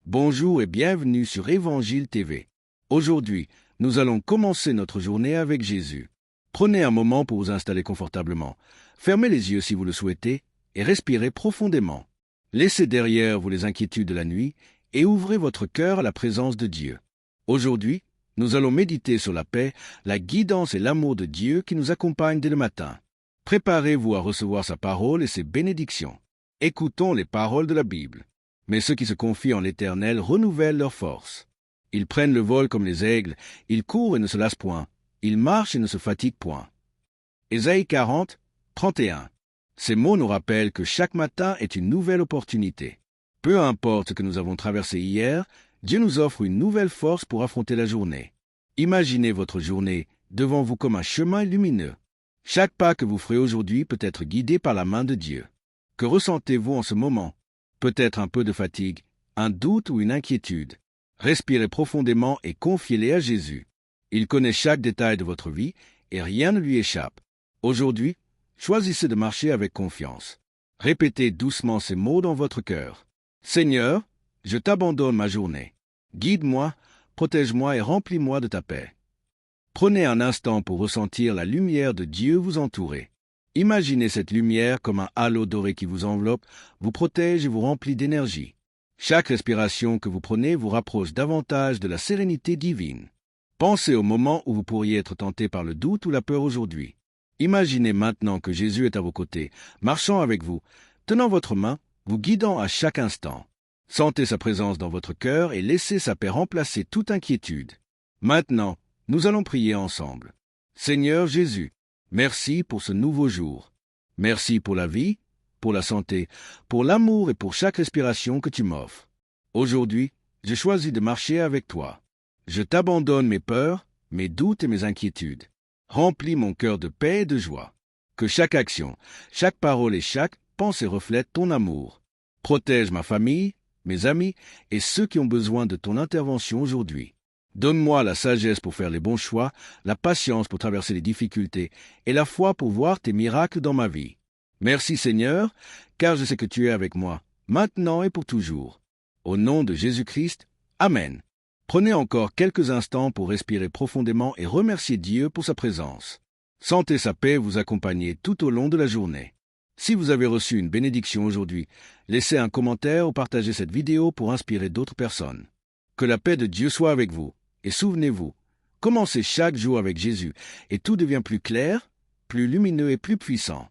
Bonjour et bienvenue sur Évangile TV. Aujourd'hui, nous allons commencer notre journée avec Jésus. Prenez un moment pour vous installer confortablement. Fermez les yeux si vous le souhaitez et respirez profondément. Laissez derrière vous les inquiétudes de la nuit et ouvrez votre cœur à la présence de Dieu. Aujourd'hui, nous allons méditer sur la paix, la guidance et l'amour de Dieu qui nous accompagnent dès le matin. Préparez-vous à recevoir sa parole et ses bénédictions. Écoutons les paroles de la Bible. Mais ceux qui se confient en l'Éternel renouvellent leurs forces. Ils prennent le vol comme les aigles, ils courent et ne se lassent point, ils marchent et ne se fatiguent point. Ésaïe 40, 31. Ces mots nous rappellent que chaque matin est une nouvelle opportunité. Peu importe ce que nous avons traversé hier, Dieu nous offre une nouvelle force pour affronter la journée. Imaginez votre journée devant vous comme un chemin lumineux. Chaque pas que vous ferez aujourd'hui peut être guidé par la main de Dieu. Que ressentez-vous en ce moment? Peut-être un peu de fatigue, un doute ou une inquiétude. Respirez profondément et confiez-les à Jésus. Il connaît chaque détail de votre vie et rien ne lui échappe. Aujourd'hui, choisissez de marcher avec confiance. Répétez doucement ces mots dans votre cœur. Seigneur, je t'abandonne ma journée. Guide-moi, protège-moi et remplis-moi de ta paix. Prenez un instant pour ressentir la lumière de Dieu vous entourer. Imaginez cette lumière comme un halo doré qui vous enveloppe, vous protège et vous remplit d'énergie. Chaque respiration que vous prenez vous rapproche davantage de la sérénité divine. Pensez au moment où vous pourriez être tenté par le doute ou la peur aujourd'hui. Imaginez maintenant que Jésus est à vos côtés, marchant avec vous, tenant votre main, vous guidant à chaque instant. Sentez sa présence dans votre cœur et laissez sa paix remplacer toute inquiétude. Maintenant, nous allons prier ensemble. Seigneur Jésus, merci pour ce nouveau jour. Merci pour la vie, pour la santé, pour l'amour et pour chaque respiration que tu m'offres. Aujourd'hui, je choisis de marcher avec toi. Je t'abandonne mes peurs, mes doutes et mes inquiétudes. Remplis mon cœur de paix et de joie. Que chaque action, chaque parole et chaque pensée reflètent ton amour. Protège ma famille, mes amis et ceux qui ont besoin de ton intervention aujourd'hui. Donne-moi la sagesse pour faire les bons choix, la patience pour traverser les difficultés et la foi pour voir tes miracles dans ma vie. Merci Seigneur, car je sais que tu es avec moi, maintenant et pour toujours. Au nom de Jésus-Christ, Amen. Prenez encore quelques instants pour respirer profondément et remercier Dieu pour sa présence. Sentez sa paix vous accompagner tout au long de la journée. Si vous avez reçu une bénédiction aujourd'hui, laissez un commentaire ou partagez cette vidéo pour inspirer d'autres personnes. Que la paix de Dieu soit avec vous. Et souvenez-vous, commencez chaque jour avec Jésus et tout devient plus clair, plus lumineux et plus puissant.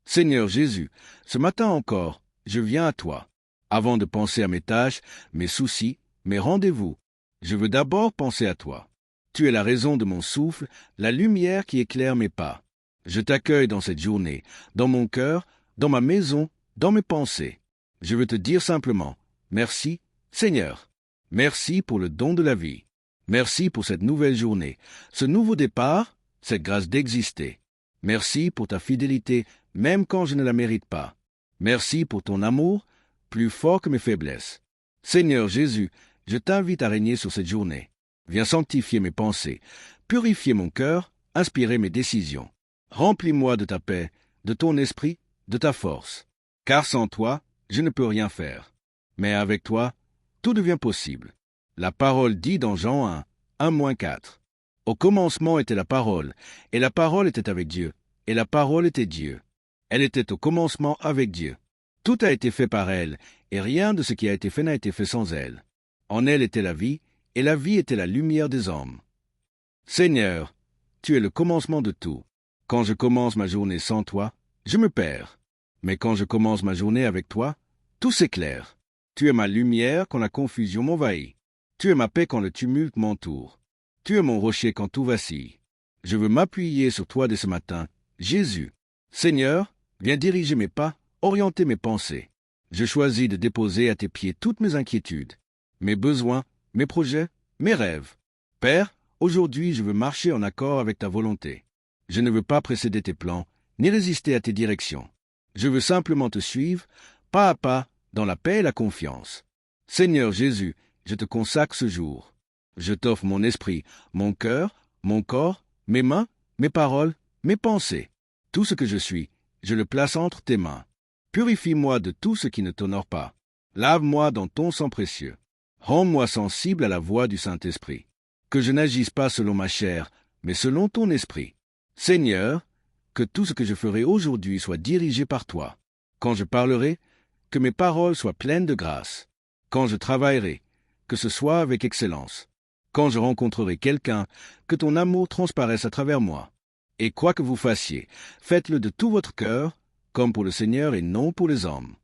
Seigneur Jésus, ce matin encore, je viens à toi. Avant de penser à mes tâches, mes soucis, mes rendez-vous, je veux d'abord penser à toi. Tu es la raison de mon souffle, la lumière qui éclaire mes pas. Je t'accueille dans cette journée, dans mon cœur, dans ma maison, dans mes pensées. Je veux te dire simplement, merci, Seigneur. Merci pour le don de la vie. Merci pour cette nouvelle journée, ce nouveau départ, cette grâce d'exister. Merci pour ta fidélité, même quand je ne la mérite pas. Merci pour ton amour, plus fort que mes faiblesses. Seigneur Jésus, je t'invite à régner sur cette journée. Viens sanctifier mes pensées, purifier mon cœur, inspirer mes décisions. Remplis-moi de ta paix, de ton esprit, de ta force. Car sans toi, je ne peux rien faire. Mais avec toi, tout devient possible. La parole dit dans Jean 1, 1-4. Au commencement était la parole, et la parole était avec Dieu, et la parole était Dieu. Elle était au commencement avec Dieu. Tout a été fait par elle, et rien de ce qui a été fait n'a été fait sans elle. En elle était la vie, et la vie était la lumière des hommes. Seigneur, tu es le commencement de tout. Quand je commence ma journée sans toi, je me perds. Mais quand je commence ma journée avec toi, tout s'éclaire. Tu es ma lumière quand la confusion m'envahit. Tu es ma paix quand le tumulte m'entoure. Tu es mon rocher quand tout vacille. Je veux m'appuyer sur toi dès ce matin, Jésus. Seigneur, viens diriger mes pas, orienter mes pensées. Je choisis de déposer à tes pieds toutes mes inquiétudes, mes besoins, mes projets, mes rêves. Père, aujourd'hui je veux marcher en accord avec ta volonté. Je ne veux pas précéder tes plans, ni résister à tes directions. Je veux simplement te suivre, pas à pas, dans la paix et la confiance. Seigneur Jésus, je te consacre ce jour. Je t'offre mon esprit, mon cœur, mon corps, mes mains, mes paroles, mes pensées. Tout ce que je suis, je le place entre tes mains. Purifie-moi de tout ce qui ne t'honore pas. Lave-moi dans ton sang précieux. Rends-moi sensible à la voix du Saint-Esprit. Que je n'agisse pas selon ma chair, mais selon ton esprit. Seigneur, que tout ce que je ferai aujourd'hui soit dirigé par toi. Quand je parlerai, que mes paroles soient pleines de grâce. Quand je travaillerai, que ce soit avec excellence. Quand je rencontrerai quelqu'un, que ton amour transparaisse à travers moi. Et quoi que vous fassiez, faites-le de tout votre cœur, comme pour le Seigneur et non pour les hommes.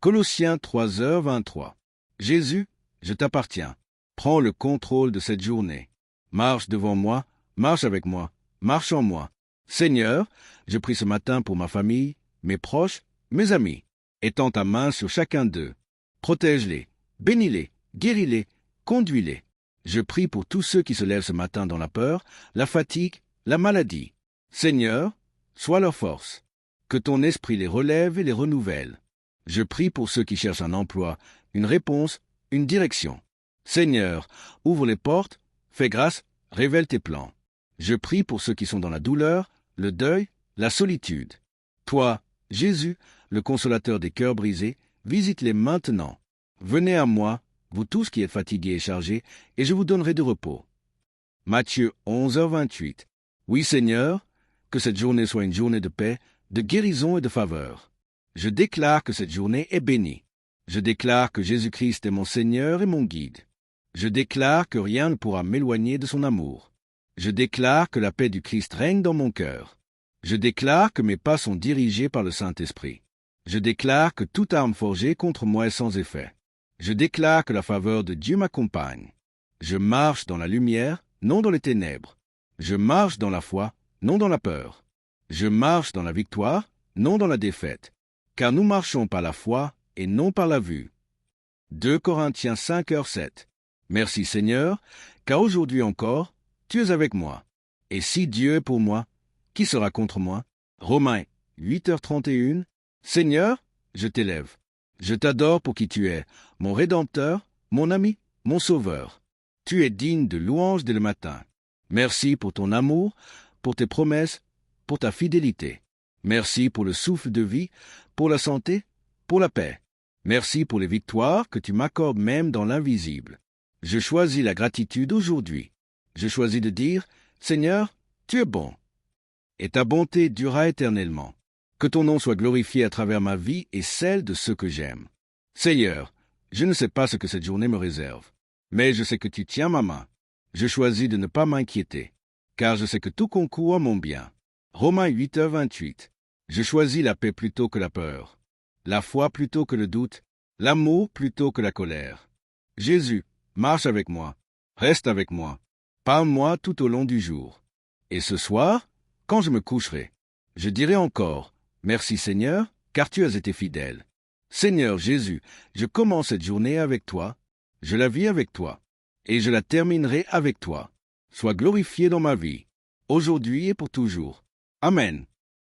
Colossiens 3h23. Jésus, je t'appartiens. Prends le contrôle de cette journée. Marche devant moi, marche avec moi, marche en moi. Seigneur, je prie ce matin pour ma famille, mes proches, mes amis. Étends ta main sur chacun d'eux. Protège-les, bénis-les, guéris-les, conduis-les. Je prie pour tous ceux qui se lèvent ce matin dans la peur, la fatigue, la maladie. Seigneur, sois leur force. Que ton esprit les relève et les renouvelle. Je prie pour ceux qui cherchent un emploi, une réponse, une direction. Seigneur, ouvre les portes, fais grâce, révèle tes plans. Je prie pour ceux qui sont dans la douleur, le deuil, la solitude. Toi, Jésus, le consolateur des cœurs brisés, visite-les maintenant. Venez à moi, vous tous qui êtes fatigués et chargés, et je vous donnerai du repos. Matthieu 11h28. Oui, Seigneur, que cette journée soit une journée de paix, de guérison et de faveur. Je déclare que cette journée est bénie. Je déclare que Jésus-Christ est mon Seigneur et mon guide. Je déclare que rien ne pourra m'éloigner de son amour. Je déclare que la paix du Christ règne dans mon cœur. Je déclare que mes pas sont dirigés par le Saint-Esprit. Je déclare que toute arme forgée contre moi est sans effet. Je déclare que la faveur de Dieu m'accompagne. Je marche dans la lumière, non dans les ténèbres. Je marche dans la foi, non dans la peur. Je marche dans la victoire, non dans la défaite. Car nous marchons par la foi et non par la vue. 2 Corinthiens 5h7. Merci Seigneur, car aujourd'hui encore, tu es avec moi. Et si Dieu est pour moi, qui sera contre moi? Romains 8h31. Seigneur, je t'élève. Je t'adore pour qui tu es, mon Rédempteur, mon ami, mon Sauveur. Tu es digne de louange dès le matin. Merci pour ton amour, pour tes promesses, pour ta fidélité. Merci pour le souffle de vie, pour la santé, pour la paix. Merci pour les victoires que tu m'accordes même dans l'invisible. Je choisis la gratitude aujourd'hui. Je choisis de dire, Seigneur, tu es bon. Et ta bonté durera éternellement. Que ton nom soit glorifié à travers ma vie et celle de ceux que j'aime. Seigneur, je ne sais pas ce que cette journée me réserve, mais je sais que tu tiens ma main. Je choisis de ne pas m'inquiéter, car je sais que tout concourt à mon bien. Romains 8h28. Je choisis la paix plutôt que la peur, la foi plutôt que le doute, l'amour plutôt que la colère. Jésus, marche avec moi, reste avec moi, parle-moi tout au long du jour. Et ce soir, quand je me coucherai, je dirai encore, merci Seigneur, car tu as été fidèle. Seigneur Jésus, je commence cette journée avec toi, je la vis avec toi, et je la terminerai avec toi. Sois glorifié dans ma vie, aujourd'hui et pour toujours. Amen.